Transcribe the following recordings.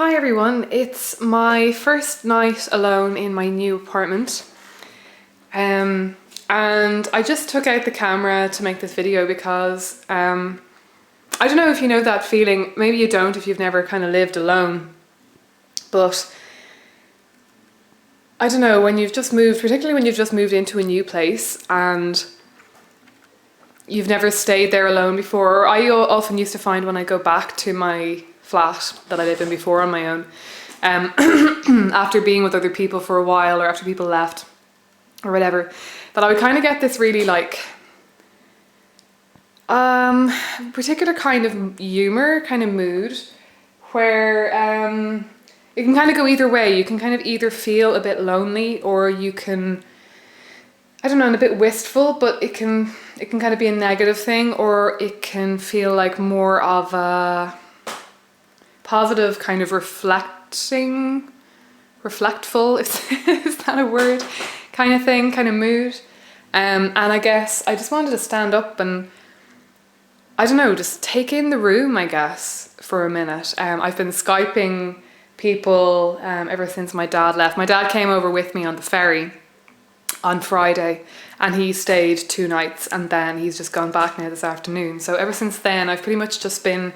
Hi everyone, it's my first night alone in my new apartment and I just took out the camera to make this video because I don't know if you know that feeling, maybe you don't if you've never kind of lived alone, but I don't know, when you've just moved, particularly when you've just moved into a new place and you've never stayed there alone before, or I often used to find when I go back to my flat that I lived in before on my own, after being with other people for a while or after people left or whatever, that I would kind of get this really like particular kind of humour, kind of mood, where it can kind of go either way. You can kind of either feel a bit lonely or you can, I don't know, and a bit wistful, but it can kind of be a negative thing, or it can feel like more of a positive kind of reflectful, is that a word, kind of thing, kind of mood. And I guess I just wanted to stand up and, I don't know, just take in the room, I guess, for a minute. I've been Skyping people ever since my dad left. My dad came over with me on the ferry on Friday and he stayed 2 nights and then he's just gone back now this afternoon. So ever since then I've pretty much just been,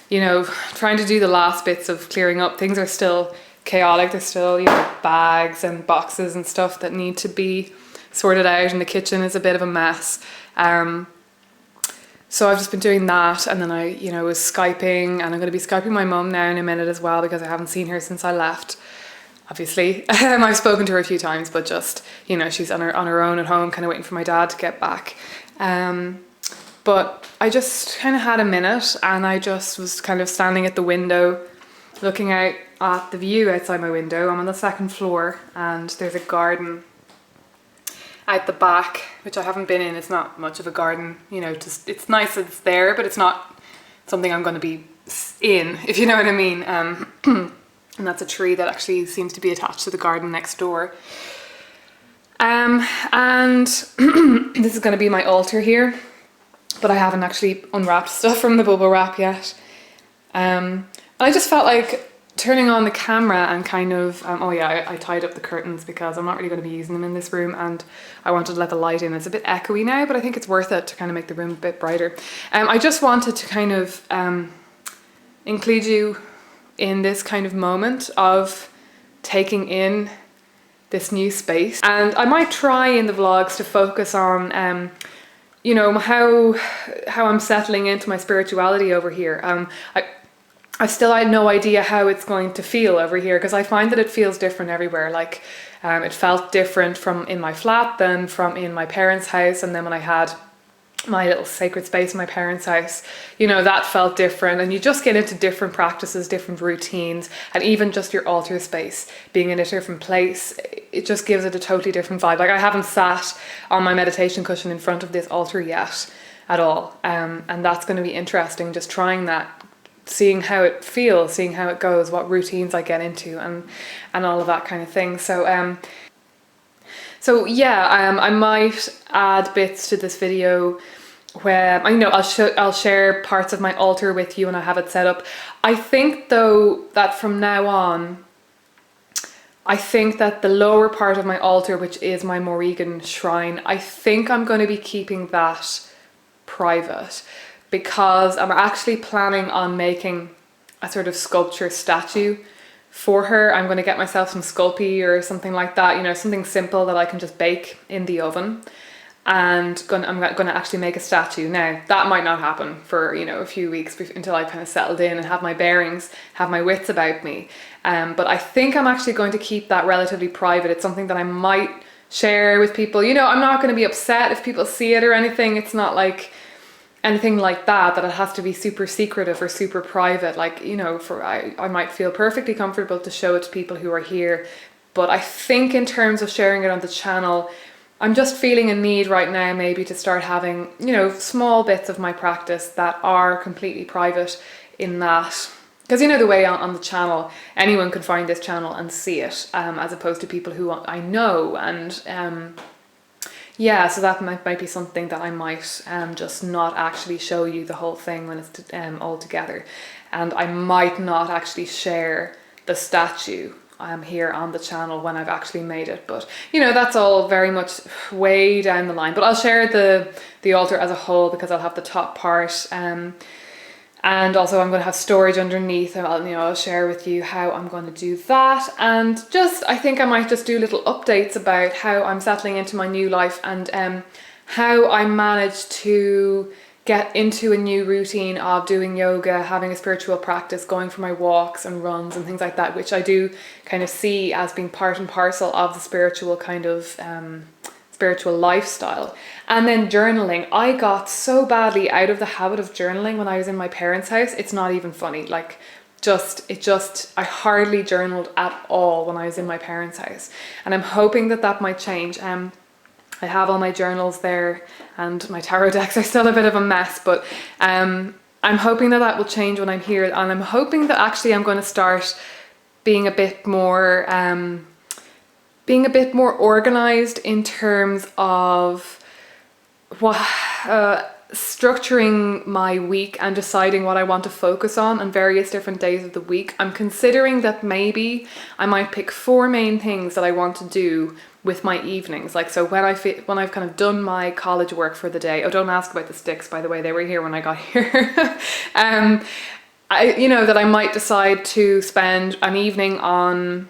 you know, trying to do the last bits of clearing up. Things are still chaotic. There's still, you know, bags and boxes and stuff that need to be sorted out, and the kitchen is a bit of a mess. So I've just been doing that, and then I, you know, was Skyping, and I'm going to be Skyping my mum now in a minute as well because I haven't seen her since I left. Obviously, I've spoken to her a few times, but just, you know, she's on her own at home, kind of waiting for my dad to get back. But I just kind of had a minute and I just was kind of standing at the window looking out at the view outside my window. I'm on the 2nd floor and there's a garden out the back, which I haven't been in. It's not much of a garden, you know, just it's nice that it's there, but it's not something I'm going to be in, if you know what I mean. And that's a tree that actually seems to be attached to the garden next door. And this is going to be my altar here. But I haven't actually unwrapped stuff from the bubble wrap yet. I just felt like turning on the camera and kind of, oh yeah, I tied up the curtains because I'm not really going to be using them in this room and I wanted to let the light in. It's a bit echoey now, but I think it's worth it to kind of make the room a bit brighter. I just wanted to kind of include you in this kind of moment of taking in this new space. And I might try in the vlogs to focus on you know, how I'm settling into my spirituality over here. I still had no idea how it's going to feel over here because I find that it feels different everywhere. Like it felt different from in my flat than from in my parents' house, and then when I had my little sacred space in my parents' house, you know, that felt different. And you just get into different practices, different routines, and even just your altar space being in a different place, it just gives it a totally different vibe. Like I haven't sat on my meditation cushion in front of this altar yet at all, and that's going to be interesting, just trying that, seeing how it feels, seeing how it goes, what routines I get into, and all of that kind of thing. So yeah, I might add bits to this video where, you know, I'll share parts of my altar with you and I have it set up. I think though that from now on, I think that the lower part of my altar, which is my Morrigan shrine, I think I'm going to be keeping that private because I'm actually planning on making a sort of sculpture statue for her. I'm going to get myself some Sculpey or something like that, you know, something simple that I can just bake in the oven, and I'm going to actually make a statue. Now that might not happen for, you know, a few weeks until I kind of settled in and have my bearings, have my wits about me, but I think I'm actually going to keep that relatively private. It's something that I might share with people. You know, I'm not going to be upset if people see it or anything. It's not like anything like that it has to be super secretive or super private. Like, you know, I might feel perfectly comfortable to show it to people who are here, but I think in terms of sharing it on the channel, I'm just feeling a need right now maybe to start having, you know, small bits of my practice that are completely private in that. Because, you know, the way on the channel, anyone could find this channel and see it, as opposed to people who I know. And yeah, so that might be something that I might just not actually show you the whole thing when it's all together. And I might not actually share the statue here on the channel when I've actually made it. But you know, that's all very much way down the line. But I'll share the altar as a whole, because I'll have the top part, and also I'm going to have storage underneath, and I'll share with you how I'm going to do that. And just, I think I might just do little updates about how I'm settling into my new life, and how I managed to get into a new routine of doing yoga, having a spiritual practice, going for my walks and runs and things like that, which I do kind of see as being part and parcel of the spiritual kind of spiritual lifestyle. And then journaling. I got so badly out of the habit of journaling when I was in my parents' house. It's not even funny. Like, I hardly journaled at all when I was in my parents' house. And I'm hoping that might change. I have all my journals there, and my tarot decks are still a bit of a mess, but I'm hoping that will change when I'm here. And I'm hoping that actually I'm going to start being a bit more organized in terms of structuring my week and deciding what I want to focus on various different days of the week. I'm considering that maybe I might pick 4 main things that I want to do with my evenings. Like, so when I've kind of done my college work for the day. Oh, don't ask about the sticks, by the way, they were here when I got here. That I might decide to spend an evening on,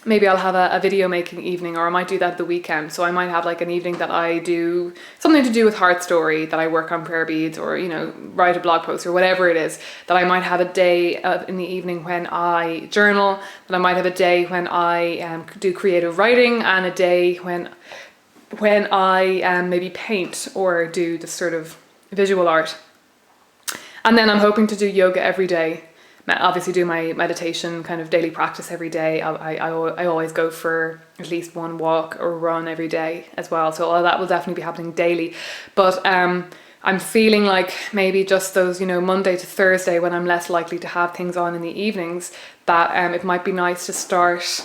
maybe I'll have a video making evening, or I might do that at the weekend. So I might have like an evening that I do something to do with Heart Story, that I work on prayer beads, or, you know, write a blog post or whatever it is. That I might have a day in the evening when I journal, that I might have a day when I do creative writing, and a day when I maybe paint or do this sort of visual art. And then I'm hoping to do yoga every day. Obviously do my meditation kind of daily practice every day. I always go for at least one walk or run every day as well. So all that will definitely be happening daily. But I'm feeling like maybe just those, you know, Monday to Thursday, when I'm less likely to have things on in the evenings, that it might be nice to start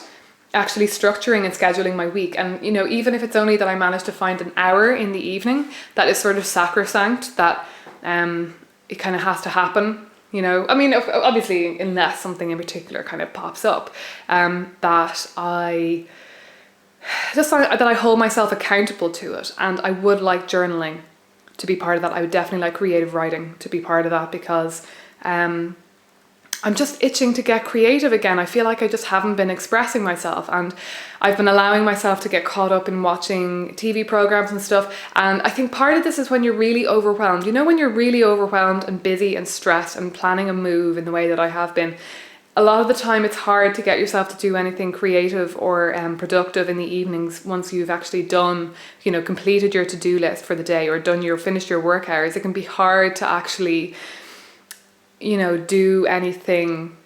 actually structuring and scheduling my week. And, you know, even if it's only that I manage to find an hour in the evening, that is sort of sacrosanct, that it kind of has to happen. You know, I mean, obviously, unless something in particular kind of pops up, that I hold myself accountable to it. And I would like journaling to be part of that. I would definitely like creative writing to be part of that, because I'm just itching to get creative again. I feel like I just haven't been expressing myself, and I've been allowing myself to get caught up in watching TV programs and stuff. And I think part of this is when you're really overwhelmed. You know, when you're really overwhelmed and busy and stressed and planning a move in the way that I have been, a lot of the time it's hard to get yourself to do anything creative or productive in the evenings once you've actually done, you know, completed your to-do list for the day, or finished your work hours. It can be hard to actually, you know, do anything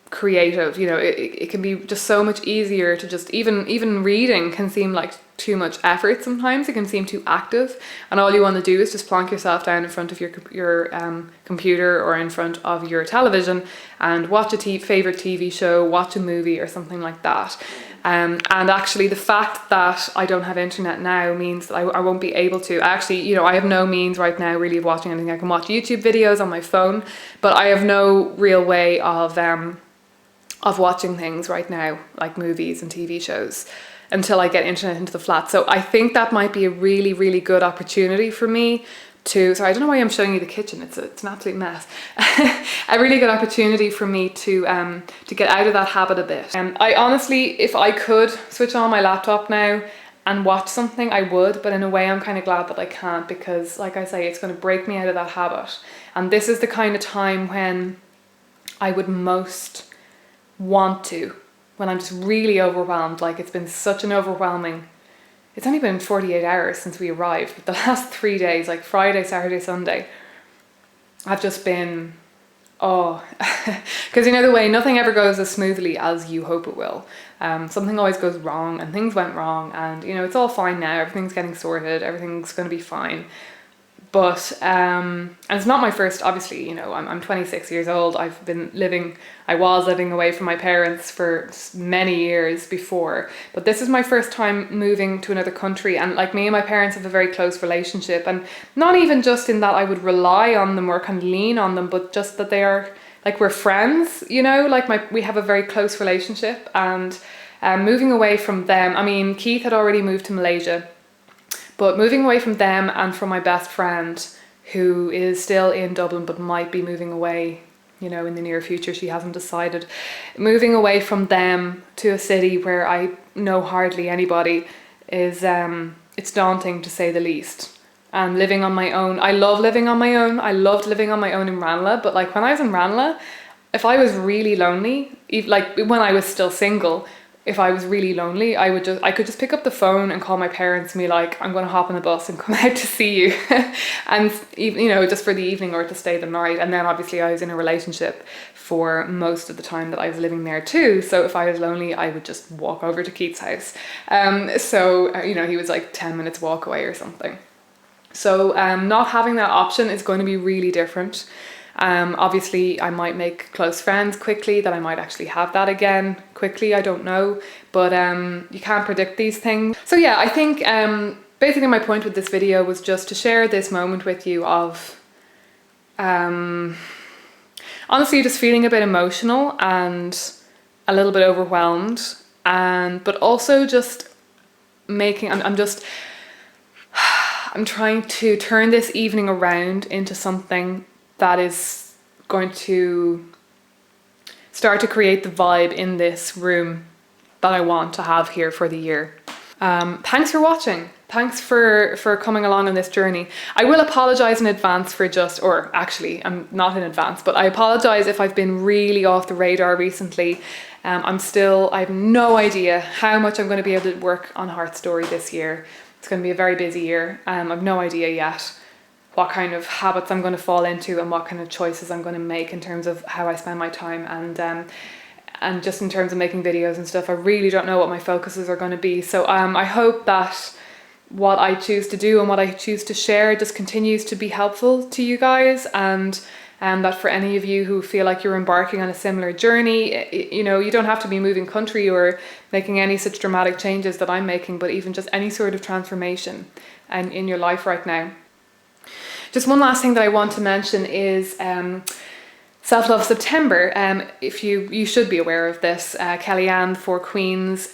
creative. You know, it can be just so much easier to just, even reading can seem like too much effort sometimes. It can seem too active, and all you want to do is just plonk yourself down in front of your computer or in front of your television and watch a favorite TV show, watch a movie or something like that. And actually the fact that I don't have internet now means that I won't be able to. Actually, you know, I have no means right now really of watching anything. I can watch YouTube videos on my phone, but I have no real way of watching things right now, like movies and TV shows, until I get internet into the flat. So I think that might be a really, really good opportunity for me to, sorry, I don't know why I'm showing you the kitchen, it's an absolute mess. A really good opportunity for me to get out of that habit a bit. I honestly, if I could switch on my laptop now and watch something, I would, but in a way I'm kind of glad that I can't, because like I say, it's going to break me out of that habit. And this is the kind of time when I would most want to, when I'm just really overwhelmed. Like, it's been such an overwhelming, it's only been 48 hours since we arrived, but the last 3 days, like Friday, Saturday, Sunday, I've just been, because you know the way, nothing ever goes as smoothly as you hope it will. Something always goes wrong, and things went wrong, and you know, it's all fine now, everything's getting sorted, everything's going to be fine. But, and it's not my first, obviously, you know, I'm 26 years old. I was living away from my parents for many years before, but this is my first time moving to another country. And like, me and my parents have a very close relationship, and not even just in that I would rely on them or kind of lean on them, but just that they are like we're friends, you know, like we have a very close relationship. And moving away from them, I mean, Keith had already moved to Malaysia, but moving away from them and from my best friend, who is still in Dublin but might be moving away, you know, in the near future, she hasn't decided. Moving away from them to a city where I know hardly anybody is, it's daunting to say the least. And living on my own, I love living on my own. I loved living on my own in Ranelagh, but like when I was in Ranelagh, if I was really lonely, like when I was still single, if I was really lonely, I could just pick up the phone and call my parents and be like, I'm going to hop on the bus and come out to see you. And, you know, just for the evening or to stay the night. And then obviously I was in a relationship for most of the time that I was living there too. So if I was lonely, I would just walk over to Keith's house. You know, he was like 10 minutes walk away or something. So not having that option is going to be really different. Obviously I might make close friends quickly, that I might actually have that again quickly, I don't know, but you can't predict these things. So yeah, I think basically my point with this video was just to share this moment with you of honestly just feeling a bit emotional and a little bit overwhelmed, but also just making, I'm trying to turn this evening around into something that is going to start to create the vibe in this room that I want to have here for the year. Thanks for watching. Thanks for coming along on this journey. I will apologize in advance for or actually I'm not in advance, but I apologize if I've been really off the radar recently. I have no idea how much I'm going to be able to work on Heart Story this year. It's going to be a very busy year. I've no idea yet what kind of habits I'm going to fall into and what kind of choices I'm going to make in terms of how I spend my time, and just in terms of making videos and stuff. I really don't know what my focuses are going to be. So I hope that what I choose to do and what I choose to share just continues to be helpful to you guys, and that for any of you who feel like you're embarking on a similar journey, you know, you don't have to be moving country or making any such dramatic changes that I'm making, but even just any sort of transformation and in your life right now. Just one last thing that I want to mention is Self-Love September. If you should be aware of this. Kellyanne for Queens,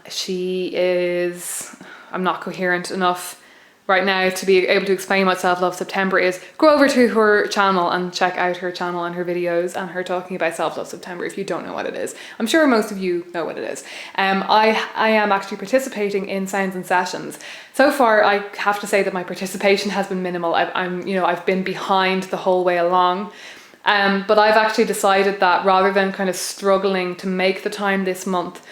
she is, I'm not coherent enough right now to be able to explain what Self-Love September is. Go over to her channel and check out her channel and her videos and her talking about Self-Love September if you don't know what it is. I'm sure most of you know what it is. I am actually participating in Sounds and Sessions. So far, I have to say that my participation has been minimal. I've been behind the whole way along. But I've actually decided that rather than kind of struggling to make the time this month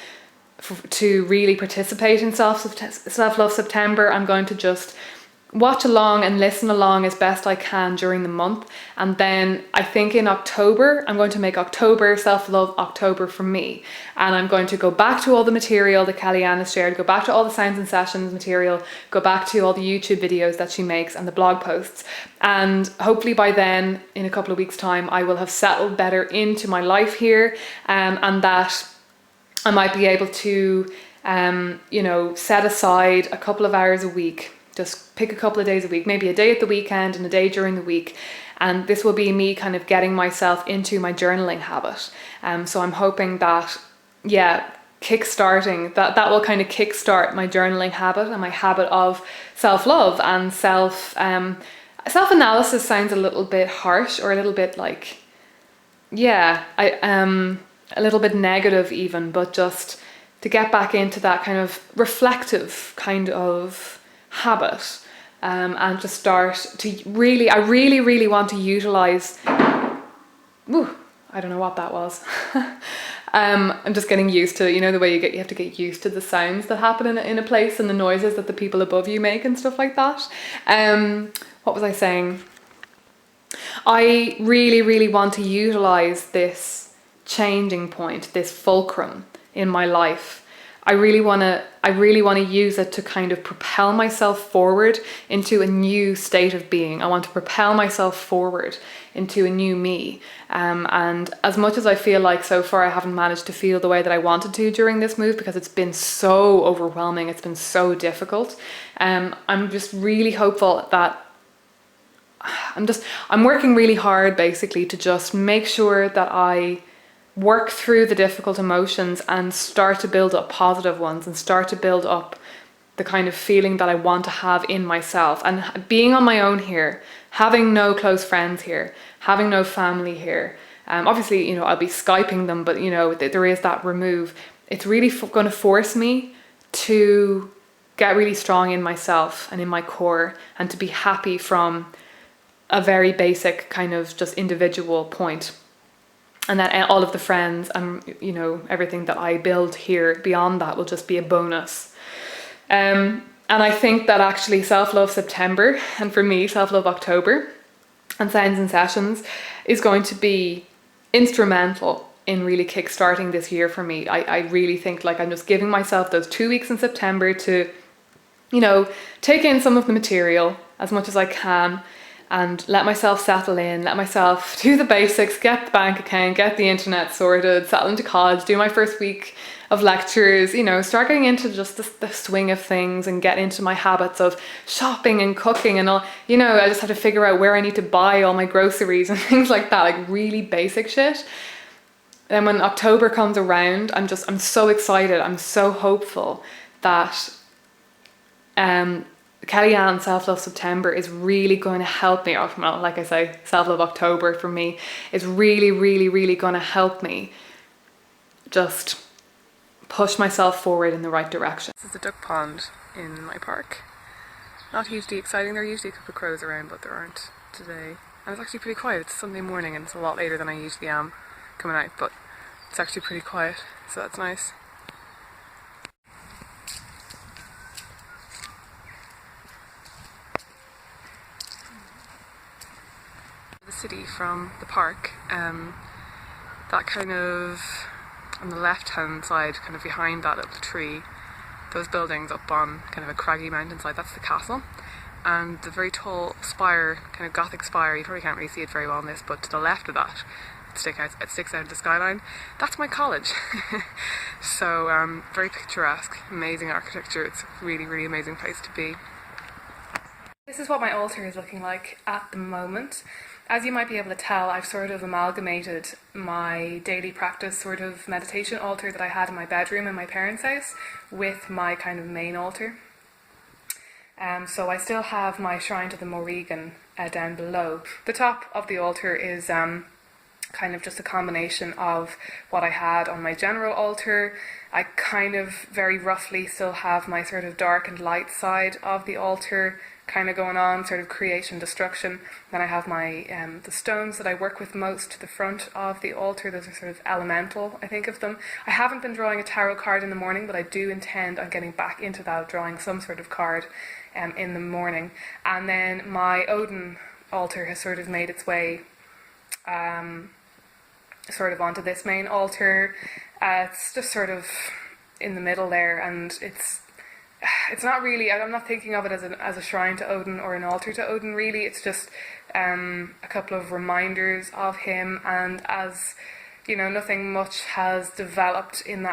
to really participate in Self-Love September, I'm going to just watch along and listen along as best I can during the month. And then I think in October, I'm going to make October Self-Love October for me. And I'm going to go back to all the material that Kellyanne has shared, go back to all the Sounds and Sessions material, go back to all the YouTube videos that she makes and the blog posts. And hopefully by then, in a couple of weeks' time, I will have settled better into my life here, and that I might be able to, set aside a couple of hours a week. Just pick a couple of days a week, maybe a day at the weekend and a day during the week. And this will be me kind of getting myself into my journaling habit. So I'm hoping that, kickstarting, that will kind of kickstart my journaling habit and my habit of self-love and self-analysis sounds a little bit harsh, or a little bit like, a little bit negative even, but just to get back into that kind of reflective kind of habit, and to start to I really want to utilize, I don't know what that was. I'm just getting used to, the way you have to get used to the sounds that happen in a place and the noises that the people above you make and stuff like that. What was I saying? I really want to utilize this changing point, this fulcrum in my life. I really want to use it to kind of propel myself forward into a new state of being. I want to propel myself forward into a new me. And as much as I feel like so far I haven't managed to feel the way that I wanted to during this move, because it's been so overwhelming, it's been so difficult, I'm just really hopeful that I'm working really hard basically to just make sure that I work through the difficult emotions and start to build up positive ones and start to build up the kind of feeling that I want to have in myself. And being on my own here, having no close friends here, having no family here, obviously, you know, I'll be Skyping them, but you know, there is that remove. It's really going to force me to get really strong in myself and in my core, and to be happy from a very basic kind of just individual point. And then all of the friends and, you know, everything that I build here beyond that will just be a bonus. And I think that actually Self-Love September, and for me Self-Love October and Sounds and Sessions, is going to be instrumental in really kickstarting this year for me. I really think like I'm just giving myself those 2 weeks in September to, you know, take in some of the material as much as I can and let myself settle in, let myself do the basics, get the bank account, get the internet sorted, settle into college, do my first week of lectures, you know, start getting into just the swing of things and get into my habits of shopping and cooking and all. You know, I just have to figure out where I need to buy all my groceries and things like that, like really basic shit. Then when October comes around, I'm so excited, I'm so hopeful that Kellyanne Self-Love September is really going to help me. Well, like I say, Self-Love October for me is really, really, really going to help me just push myself forward in the right direction. This is the duck pond in my park. Not hugely exciting. There are usually a couple of crows around, but there aren't today. And it's actually pretty quiet. It's Sunday morning and it's a lot later than I usually am coming out, but it's actually pretty quiet, so that's nice. The city from the park, that kind of on the left hand side, kind of behind that little tree, those buildings up on kind of a craggy mountainside, that's the castle. And the very tall spire, kind of Gothic spire, you probably can't really see it very well in this, but to the left of that, it sticks out of the skyline, that's my college. So very picturesque, amazing architecture. It's a really, really amazing place to be. This is what my altar is looking like at the moment. As you might be able to tell, I've sort of amalgamated my daily practice sort of meditation altar that I had in my bedroom in my parents' house with my kind of main altar. So I still have my shrine to the Morrigan down below. The top of the altar is kind of just a combination of what I had on my general altar. I kind of very roughly still have my sort of dark and light side of the altar kind of going on, sort of creation, destruction. Then I have my the stones that I work with most to the front of the altar. Those are sort of elemental, I think of them. I haven't been drawing a tarot card in the morning, but I do intend on getting back into that, drawing some sort of card in the morning. And then my Odin altar has sort of made its way sort of onto this main altar. It's just sort of in the middle there, and it's not really, I'm not thinking of it as a shrine to Odin or an altar to Odin really. It's just a couple of reminders of him, and as you know, nothing much has developed in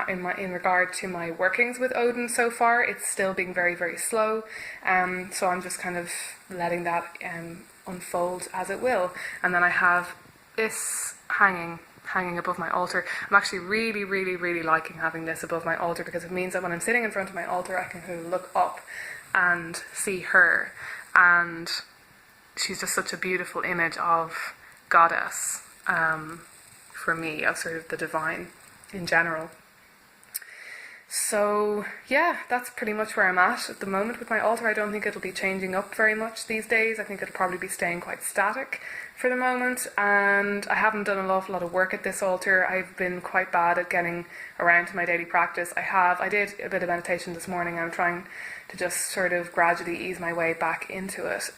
regard to my workings with Odin so far. It's still being very, very slow, so I'm just kind of letting that unfold as it will. And then I have this hanging above my altar. I'm actually really, really, really liking having this above my altar, because it means that when I'm sitting in front of my altar, I can kind of look up and see her, and she's just such a beautiful image of goddess for me, of sort of the divine in general. So yeah, that's pretty much where I'm at the moment with my altar. I don't think it'll be changing up very much these days. I think it'll probably be staying quite static for the moment, and I haven't done an awful lot of work at this altar. I've been quite bad at getting around to my daily practice. I did a bit of meditation this morning. I'm trying to just sort of gradually ease my way back into it.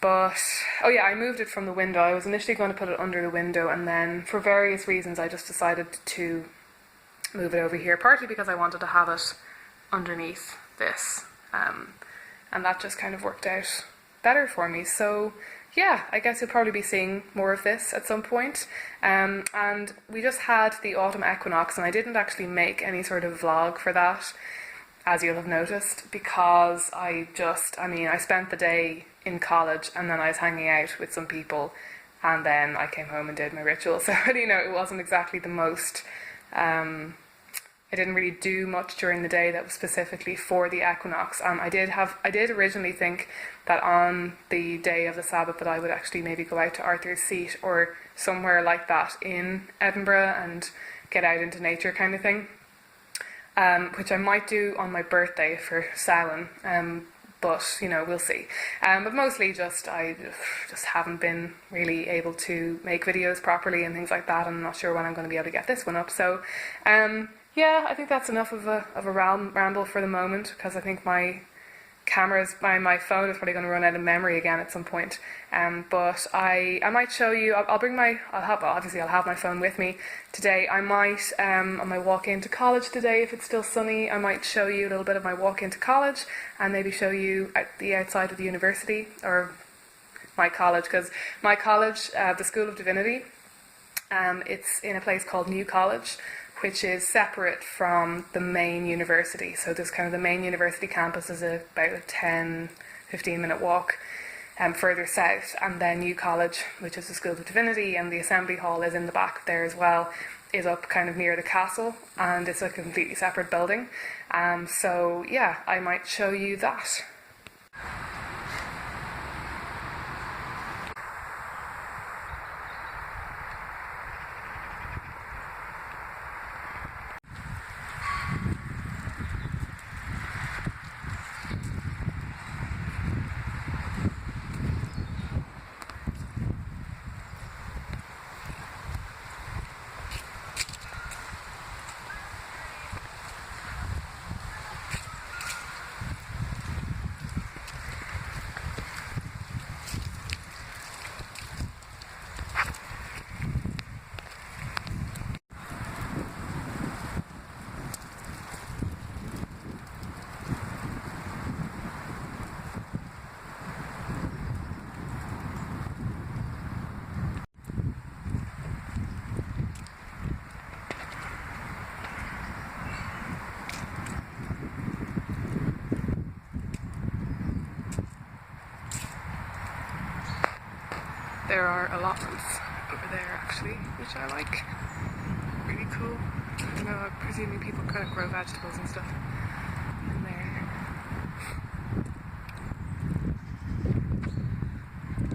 But, oh yeah, I moved it from the window. I was initially going to put it under the window, and then for various reasons I just decided to move it over here, partly because I wanted to have it underneath this, and that just kind of worked out better for me. So yeah, I guess you'll probably be seeing more of this at some point. And we just had the autumn equinox, and I didn't actually make any sort of vlog for that, as you'll have noticed, because I spent the day in college, and then I was hanging out with some people, and then I came home and did my ritual. So, you know, it wasn't exactly the most, I didn't really do much during the day that was specifically for the equinox. I did originally think that on the day of the Sabbath that I would actually maybe go out to Arthur's Seat or somewhere like that in Edinburgh and get out into nature kind of thing, which I might do on my birthday for Samhain, but you know, we'll see. But mostly I just haven't been really able to make videos properly and things like that. I'm not sure when I'm going to be able to get this one up. So yeah, I think that's enough of a ramble for the moment, because I think my phone is probably going to run out of memory again at some point. But I might show you. I'll have my phone with me today. I might on my walk into college today, if it's still sunny, I might show you a little bit of my walk into college, and maybe show you the outside of the university, or my college, because my college, the School of Divinity, it's in a place called New College, which is separate from the main university. So there's kind of the main university campus is about a 10-15 minute walk further south, and then New College, which is the School of Divinity, and the assembly hall is in the back there as well, is up kind of near the castle, and it's a completely separate building. So yeah, I might show you that. There are allotments over there actually, which I like. Really cool. I don't know, I'm presuming people kind of grow vegetables and stuff in there.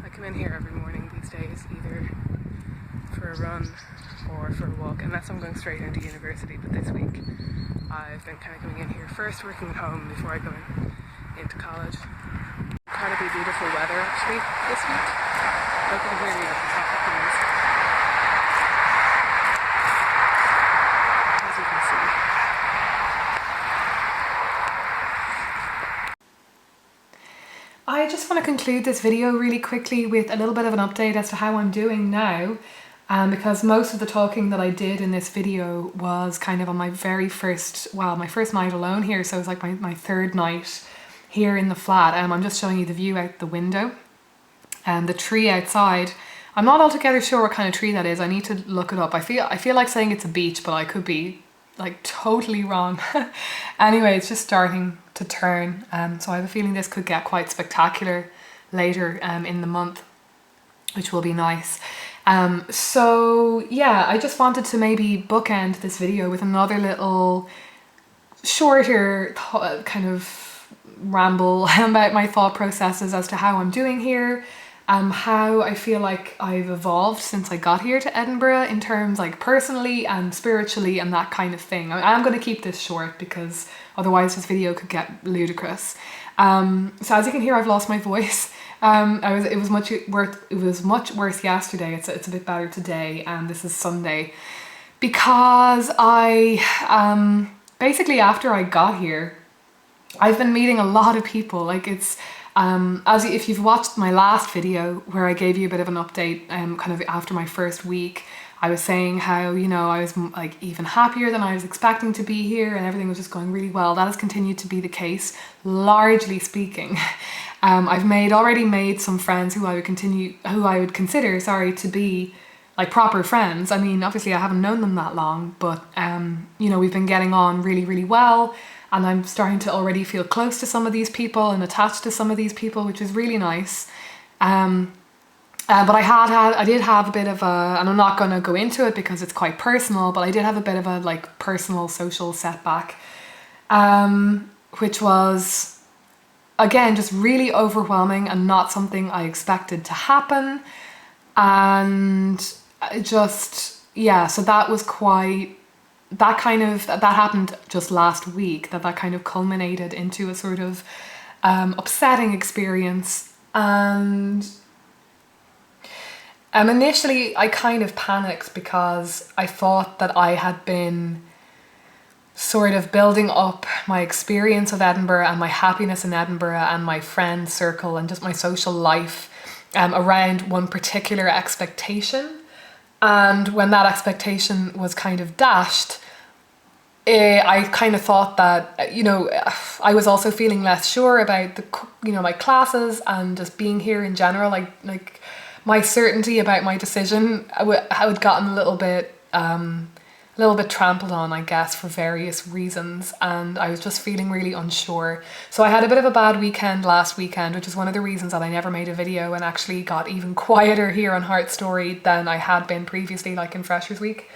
I come in here every morning these days, either for a run or for a walk, unless I'm going straight into university. But this week I've been kind of coming in here first, working at home before I go into college. Incredibly beautiful weather actually this week. I can hear you at the top of things, as you can see. I just want to conclude this video really quickly with a little bit of an update as to how I'm doing now, because most of the talking that I did in this video was kind of on my first night alone here, so it was like my third night here in the flat. I'm just showing you the view out the window. And the tree outside, I'm not altogether sure what kind of tree that is. I need to look it up. I feel like saying it's a beech, but I could be like totally wrong. Anyway, it's just starting to turn. So I have a feeling this could get quite spectacular later in the month, which will be nice. So yeah, I just wanted to maybe bookend this video with another little shorter kind of ramble about my thought processes as to how I'm doing here. How I feel like I've evolved since I got here to Edinburgh in terms like personally and spiritually and that kind of thing. I'm going to keep this short because otherwise this video could get ludicrous. So as you can hear, I've lost my voice. It was much worse yesterday. It's a bit better today, and this is Sunday, because I basically after I got here, I've been meeting a lot of people. Like it's if you've watched my last video where I gave you a bit of an update, kind of after my first week, I was saying how, you know, I was like even happier than I was expecting to be here, and everything was just going really well. That has continued to be the case, largely speaking. I've already made some friends who I would consider to be like proper friends. I mean, obviously I haven't known them that long, but you know, we've been getting on really, really well. and I'm starting to already feel close to some of these people and attached to some of these people, which is really nice. But I did have a bit of a, and I'm not going to go into it because it's quite personal, but I did have a bit of a like personal social setback, which was, again, just really overwhelming and not something I expected to happen. And just, yeah, so that was quite, that happened just last week, that kind of culminated into a sort of upsetting experience. And initially I kind of panicked because I thought that I had been sort of building up my experience of Edinburgh and my happiness in Edinburgh and my friend circle and just my social life around one particular expectation. And when that expectation was kind of dashed, I kind of thought that, you know, I was also feeling less sure about my classes and just being here in general. Like my certainty about my decision had gotten a little bit trampled on, I guess, for various reasons, and I was just feeling really unsure. So I had a bit of a bad weekend last weekend, which is one of the reasons that I never made a video and actually got even quieter here on Heart Story than I had been previously, like in Freshers Week.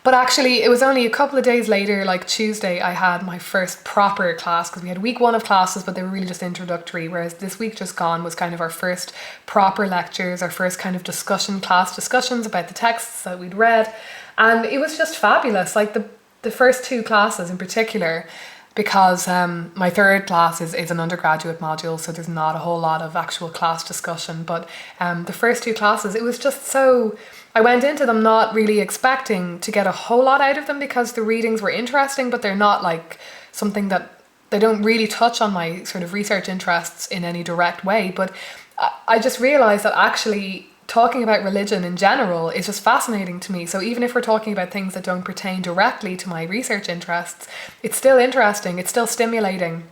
But actually, it was only a couple of days later, like Tuesday, I had my first proper class, because we had week 1 of classes, but they were really just introductory, whereas this week just gone was kind of our first proper lectures, our first kind of class discussions about the texts that we'd read. And it was just fabulous, like the first 2 classes in particular, because my third class is an undergraduate module, so there's not a whole lot of actual class discussion. But the first 2 classes, it was just so... I went into them not really expecting to get a whole lot out of them because the readings were interesting, but they're not like something that... They don't really touch on my sort of research interests in any direct way. But I just realised that actually talking about religion in general is just fascinating to me. So even if we're talking about things that don't pertain directly to my research interests, it's still interesting, it's still stimulating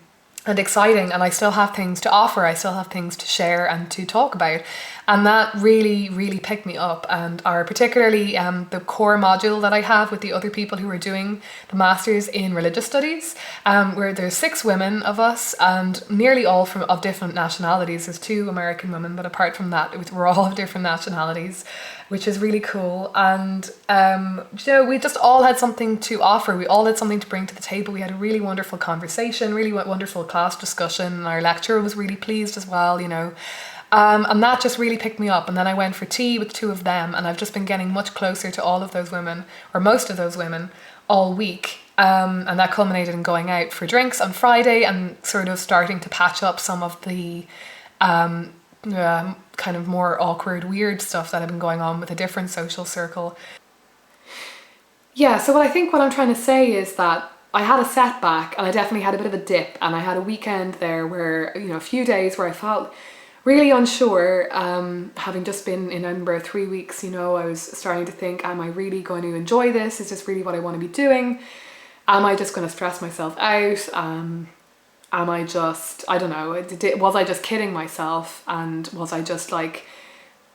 and exciting, and I still have things to offer, I still have things to share and to talk about. And that really, really picked me up, and are particularly the core module that I have with the other people who are doing the Masters in Religious Studies, where there's 6 women of us, and nearly all of different nationalities. There's 2 American women, but apart from that, we're all of different nationalities, which is really cool. And we just all had something to offer. We all had something to bring to the table. We had a really wonderful conversation, really wonderful class discussion, and our lecturer was really pleased as well, you know. And that just really picked me up. And then I went for tea with 2 of them, and I've just been getting much closer to all of those women, or most of those women, all week. And that culminated in going out for drinks on Friday and sort of starting to patch up some of the kind of more awkward, weird stuff that had been going on with a different social circle. Yeah, so what I'm trying to say is that I had a setback, and I definitely had a bit of a dip, and I had a weekend there where, you know, a few days where I felt really unsure, having just been in Edinburgh 3 weeks, you know. I was starting to think, am I really going to enjoy this? Is this really what I want to be doing? Am I just going to stress myself out? Am I just, I don't know, was I just kidding myself? And was I just like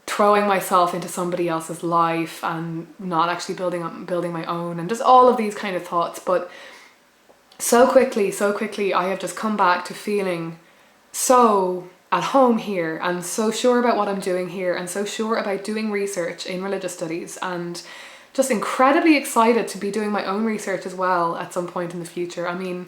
throwing myself into somebody else's life and not actually building my own? And just all of these kind of thoughts. But so quickly, I have just come back to feeling so at home here, and so sure about what I'm doing here, and so sure about doing research in religious studies, and just incredibly excited to be doing my own research as well at some point in the future. I mean,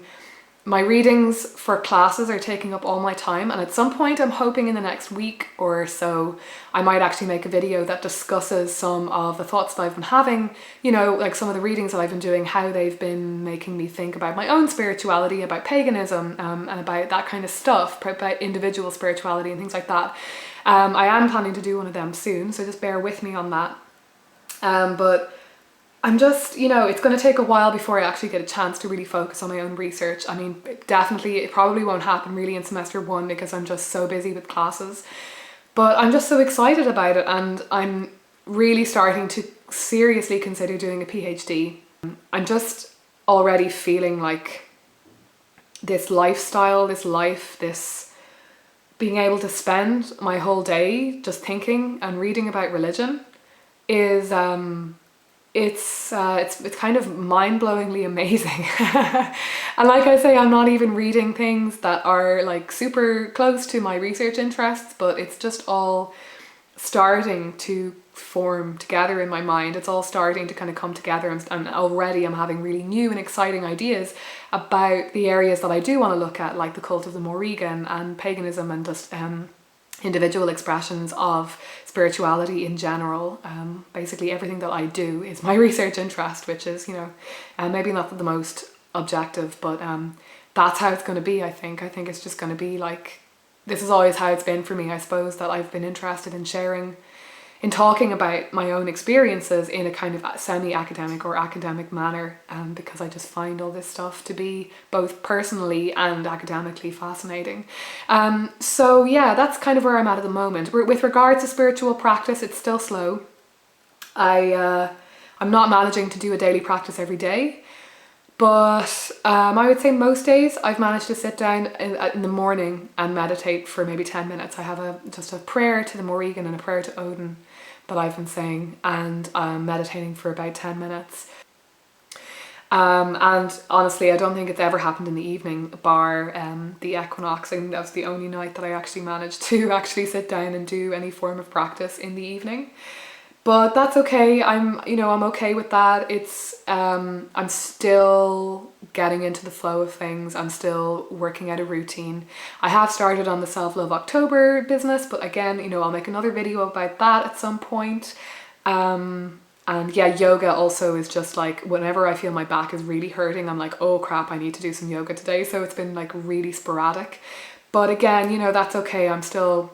my readings for classes are taking up all my time, and at some point I'm hoping in the next week or so I might actually make a video that discusses some of the thoughts that I've been having, you know, like some of the readings that I've been doing, how they've been making me think about my own spirituality, about paganism, and about that kind of stuff, about individual spirituality and things like that. I am planning to do one of them soon, so just bear with me on that. But I'm just, you know, it's going to take a while before I actually get a chance to really focus on my own research. I mean, it probably won't happen really in semester 1 because I'm just so busy with classes. But I'm just so excited about it, and I'm really starting to seriously consider doing a PhD. I'm just already feeling like this lifestyle, this life, this being able to spend my whole day just thinking and reading about religion is it's kind of mind-blowingly amazing. And like I say, I'm not even reading things that are like super close to my research interests, but it's just all starting to form together in my mind. It's all starting to kind of come together, and already I'm having really new and exciting ideas about the areas that I do want to look at, like the cult of the Morrigan and paganism and just individual expressions of spirituality in general. Basically everything that I do is my research interest, which is, you know, maybe not the most objective, but that's how it's going to be. I think it's just going to be like, this is always how it's been for me, I suppose, that I've been interested in sharing, in talking about my own experiences in a kind of semi-academic or academic manner, because I just find all this stuff to be both personally and academically fascinating. So yeah, that's kind of where I'm at the moment. With regards to spiritual practice, it's still slow. I'm not managing to do a daily practice every day, but I would say most days I've managed to sit down in the morning and meditate for maybe 10 minutes. I have just a prayer to the Morrigan and a prayer to Odin that I've been saying, and I'm meditating for about 10 minutes. And honestly, I don't think it's ever happened in the evening, bar the equinox. I think that was the only night that I actually managed to actually sit down and do any form of practice in the evening. But that's okay. I'm okay with that. I'm still getting into the flow of things. I'm still working out a routine. I have started on the Self-Love October business, but again, I'll make another video about that at some point. And yeah, yoga also is just like, whenever I feel my back is really hurting, I'm like, oh crap, I need to do some yoga today. So it's been like really sporadic. But again, that's okay. I'm still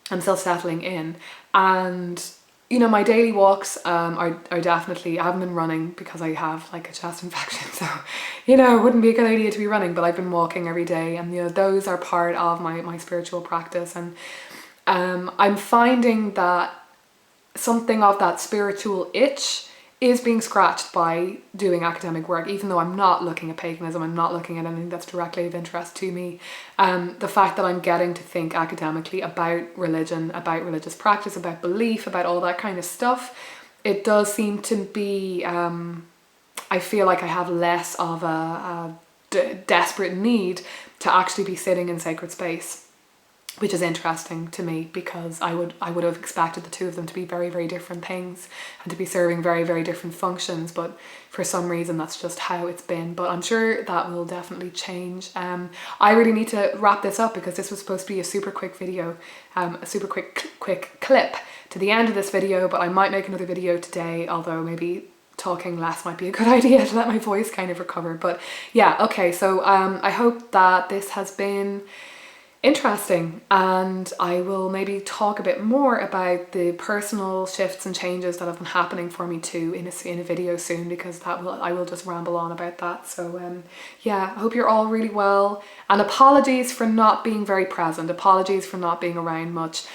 settling in. And my daily walks are definitely, I haven't been running because I have like a chest infection, so it wouldn't be a good idea to be running, but I've been walking every day, and those are part of my spiritual practice. And I'm finding that something of that spiritual itch is being scratched by doing academic work, even though I'm not looking at paganism, I'm not looking at anything that's directly of interest to me. The fact that I'm getting to think academically about religion, about religious practice, about belief, about all that kind of stuff, it does seem to be, I feel like I have less of a desperate need to actually be sitting in sacred space, which is interesting to me, because I would have expected the two of them to be very, very different things and to be serving very, very different functions, but for some reason that's just how it's been. But I'm sure that will definitely change. I really need to wrap this up because this was supposed to be a super quick video, a super quick clip to the end of this video, but I might make another video today, although maybe talking less might be a good idea to let my voice kind of recover. But yeah, okay, so I hope that this has been interesting, and I will maybe talk a bit more about the personal shifts and changes that have been happening for me too in a video soon, because I will just ramble on about that. So yeah, I hope you're all really well, and apologies for not being very present, apologies for not being around much.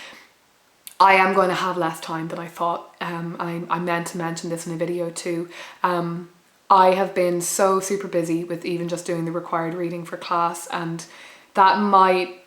I am going to have less time than I thought. I meant to mention this in a video too. I have been so super busy with even just doing the required reading for class, and that might,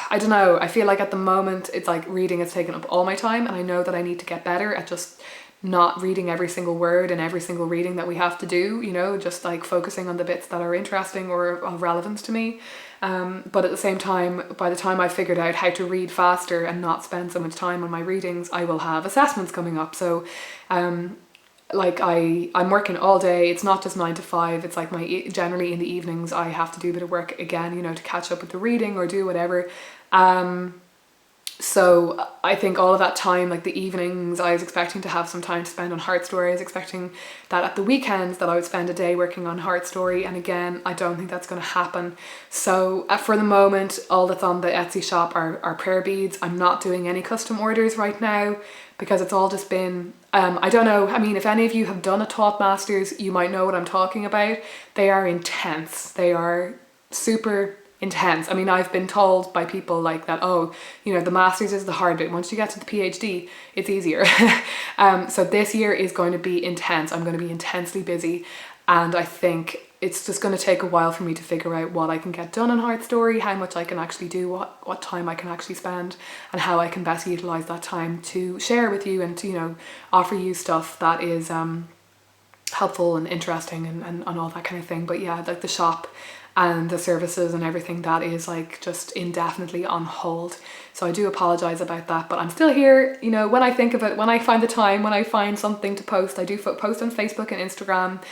I don't know, I feel like at the moment it's like reading has taken up all my time, and I know that I need to get better at just not reading every single word and every single reading that we have to do, just like focusing on the bits that are interesting or of relevance to me. But at the same time, by the time I figured out how to read faster and not spend so much time on my readings, I will have assessments coming up. So like I'm working all day. It's not just 9 to 5. It's like generally in the evenings I have to do a bit of work again, to catch up with the reading or do whatever. So I think all of that time, like the evenings, I was expecting to have some time to spend on Heart Story. I was expecting that at the weekends that I would spend a day working on Heart Story, and again, I don't think that's going to happen. So for the moment, all that's on the Etsy shop are prayer beads. I'm not doing any custom orders right now because it's all just been, I don't know, I mean, if any of you have done a Taught Masters, you might know what I'm talking about. They are intense. They are super intense. I mean, I've been told by people like that, oh, the Masters is the hard bit. Once you get to the PhD, it's easier. So this year is going to be intense. I'm going to be intensely busy, and I think it's just going to take a while for me to figure out what I can get done on Heart Story, how much I can actually do, what time I can actually spend, and how I can best utilize that time to share with you and to, offer you stuff that is helpful and interesting and all that kind of thing. But yeah, like the shop and the services and everything, that is like just indefinitely on hold. So I do apologize about that, but I'm still here. You know, when I think of it, when I find the time, when I find something to post, I do post on Facebook and Instagram.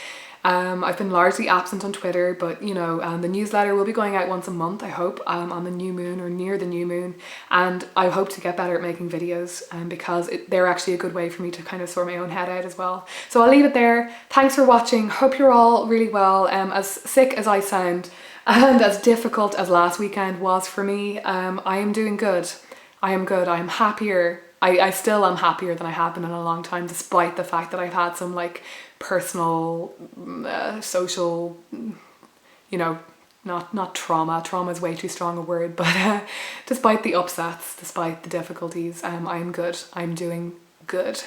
I've been largely absent on Twitter, but you know, the newsletter will be going out once a month, I hope, on the new moon or near the new moon. And I hope to get better at making videos, because they're actually a good way for me to kind of sort my own head out as well. So I'll leave it there. Thanks for watching. Hope you're all really well. As sick as I sound and as difficult as last weekend was for me, I am doing good. I am good. I am happier. I still am happier than I have been in a long time, despite the fact that I've had some like personal, social, you know, not trauma. Trauma is way too strong a word, but despite the upsets, despite the difficulties, I am good. I'm doing good.